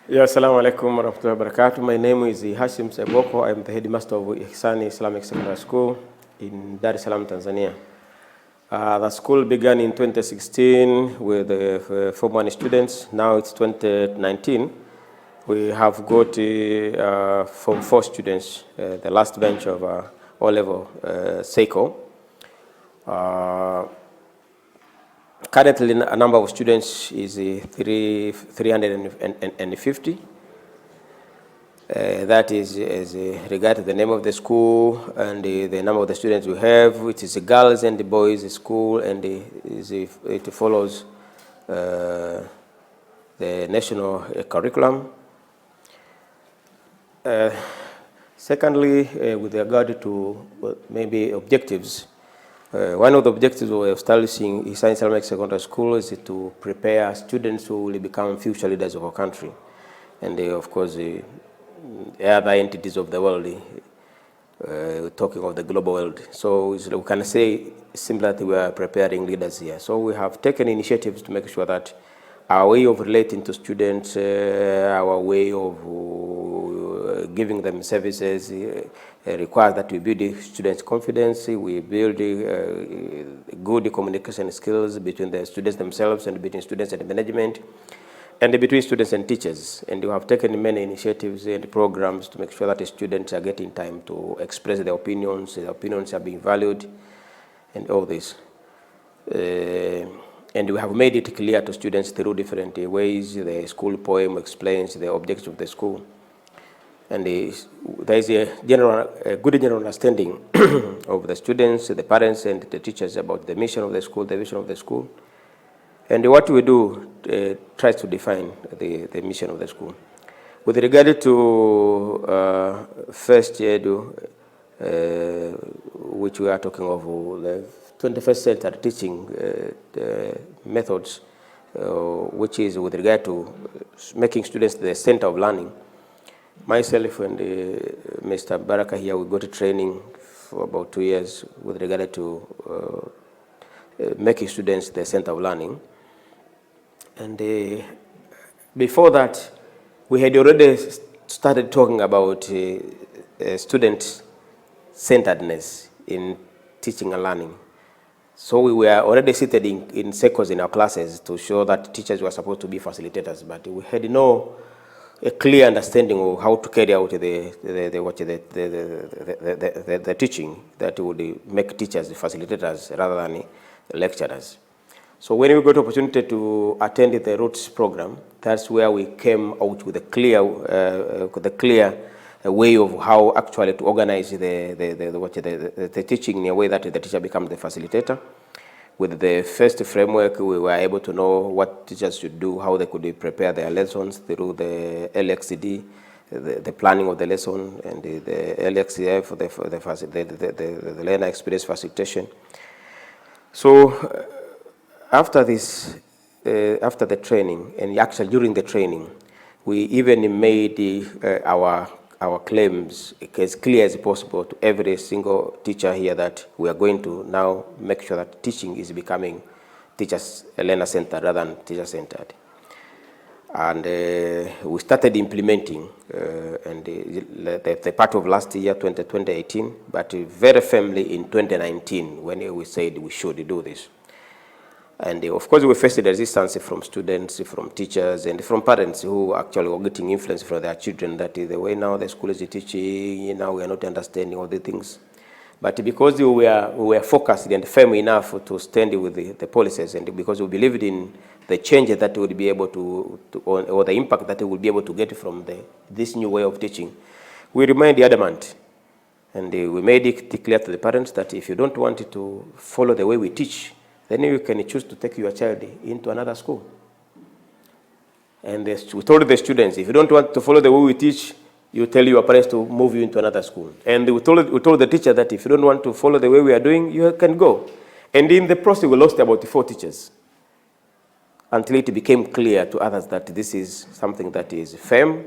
Yeah, assalamu alaikum warahmatullahi wabarakatuh. My name is Hashim Saiboko. I'm the headmaster of Ihsan School in Dar es Salaam, Tanzania. The school began in 2016 with 41 students. Now it's 2019. We have got from 4 students, the last bench of O-level Seiko. Currently, a number of students is 350. That is regard to the name of the school and the number of the students we have. It is a girls and the boys school, and it follows the national curriculum. Secondly, with regard to maybe objectives, one of the objectives of establishing Ihsan Secondary School is to prepare students who will become future leaders of our country, and of course other entities of the world, talking of the global world. So we can say simply that we are preparing leaders here. So we have taken initiatives to make sure that our way of relating to students, our way of giving them services requires that we build the students' confidence, we build good communication skills between the students themselves and between students and management, and between students and teachers. And we have taken many initiatives and programs to make sure that the students are getting time to express their opinions are being valued, and all this. And we have made it clear to students through different ways. The school poem explains the objectives of the school. And there is a good general understanding of the students, the parents, and the teachers about the mission of the school, the vision of the school. And what we do tries to define the mission of the school. With regard to first year, which we are talking of, the 21st century teaching methods, which is with regard to making students the center of learning. Myself and Mr. Baraka here, we got a training for about 2 years with regard to making students the center of learning. And before that, we had already started talking about student-centeredness in teaching and learning. So we were already seated in circles in our classes to show that teachers were supposed to be facilitators, but we had a clear understanding of how to carry out the teaching that would make teachers facilitators rather than lecturers. So when we got opportunity to attend the Roots program, that's where we came out with a clear way of how actually to organize the teaching in a way that the teacher becomes the facilitator. With the first framework, we were able to know what teachers should do, how they could prepare their lessons through the LXD, the planning of the lesson, and the LXDF, the learner experience facilitation. So after this, after the training, and actually during the training, we even made our claims as clear as possible to every single teacher here that we are going to now make sure that teaching is becoming learner-centered rather than teacher-centered. And we started implementing the part of last year, 2018, but very firmly in 2019 when we said we should do this. And of course, we faced resistance from students, from teachers, and from parents who actually were getting influence from their children that the way now the school is teaching, now we are not understanding all the things. But because we were focused and firm enough to stand with the policies, and because we believed in the change that we would be able or the impact that we would be able to get from this new way of teaching, we remained adamant. And we made it clear to the parents that if you don't want to follow the way we teach, then you can choose to take your child into another school. And we told the students, if you don't want to follow the way we teach, you tell your parents to move you into another school. And we told the teacher that if you don't want to follow the way we are doing, you can go. And in the process, we lost about 4 teachers until it became clear to others that this is something that is firm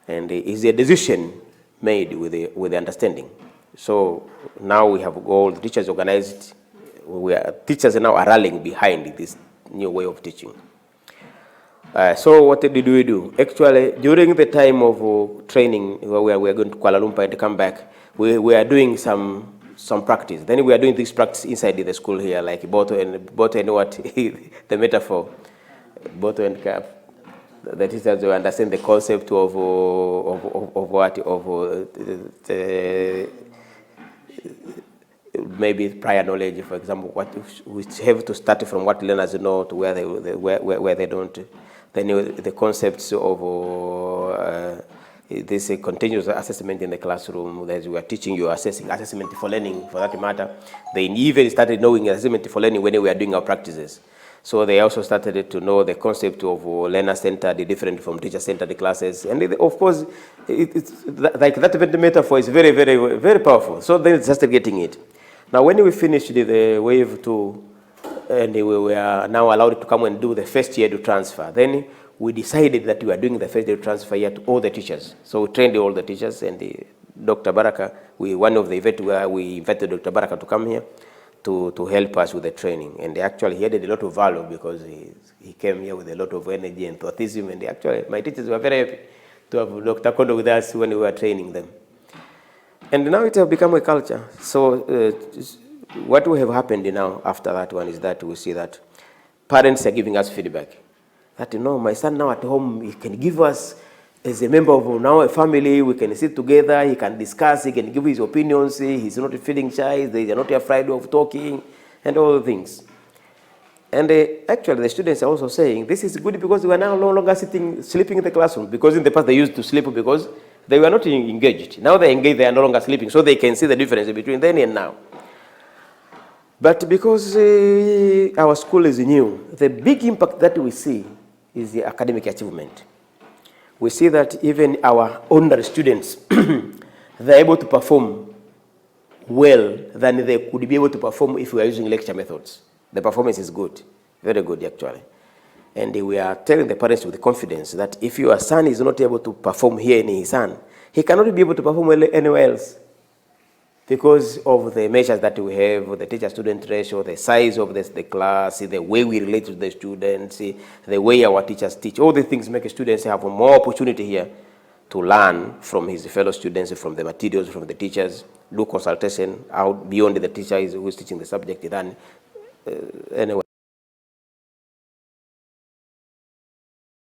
and is a decision made with the understanding. So now we have all the teachers organized. Teachers now are rallying behind this new way of teaching. So what did we do? Actually, during the time of training, where we are going to Kuala Lumpur and come back, we are doing some practice. Then we are doing this practice inside the school here, like bottle and what the metaphor, bottle and cap. The teachers will understand the concept of what the maybe prior knowledge, for example, what we have to start from what learners know to where they don't. Then the concepts of this continuous assessment in the classroom, as we are teaching you assessment for learning, for that matter. They even started knowing assessment for learning when we were doing our practices. So they also started to know the concept of learner-centered, different from teacher-centered classes. And of course, it's like that metaphor is very, very, very powerful. So they started getting it. Now, when we finished the wave 2, and we were now allowed to come and do the first year to transfer, then we decided that we were doing the first year transfer here to all the teachers. So we trained all the teachers, and Dr. Baraka, one of the events where we invited Dr. Baraka to come here to help us with the training. And actually he added a lot of value because he came here with a lot of energy and enthusiasm. And actually my teachers were very happy to have Dr. Kondo with us when we were training them. And now it has become a culture. So what will have happened now after that one is that we see that parents are giving us feedback. That, my son now at home, he can give us, as a member of now a family, we can sit together, he can discuss, he can give his opinions, he's not feeling shy, they are not afraid of talking, and all the things. And actually the students are also saying, this is good because we are now no longer sleeping in the classroom, because in the past they used to sleep because they were not engaged. Now they're engaged, they are no longer sleeping, so they can see the difference between then and now. But because our school is new, the big impact that we see is the academic achievement. We see that even our ordinary students, they're able to perform well than they could be able to perform if we are using lecture methods. The performance is good, very good actually. And we are telling the parents with confidence that if your son is not able to perform here in Ihsan, he cannot be able to perform well anywhere else, because of the measures that we have, the teacher-student ratio, the size of the class, the way we relate to the students, the way our teachers teach. All these things make students have more opportunity here to learn from his fellow students, from the materials, from the teachers, do consultation out beyond the teacher who is teaching the subject than anyway.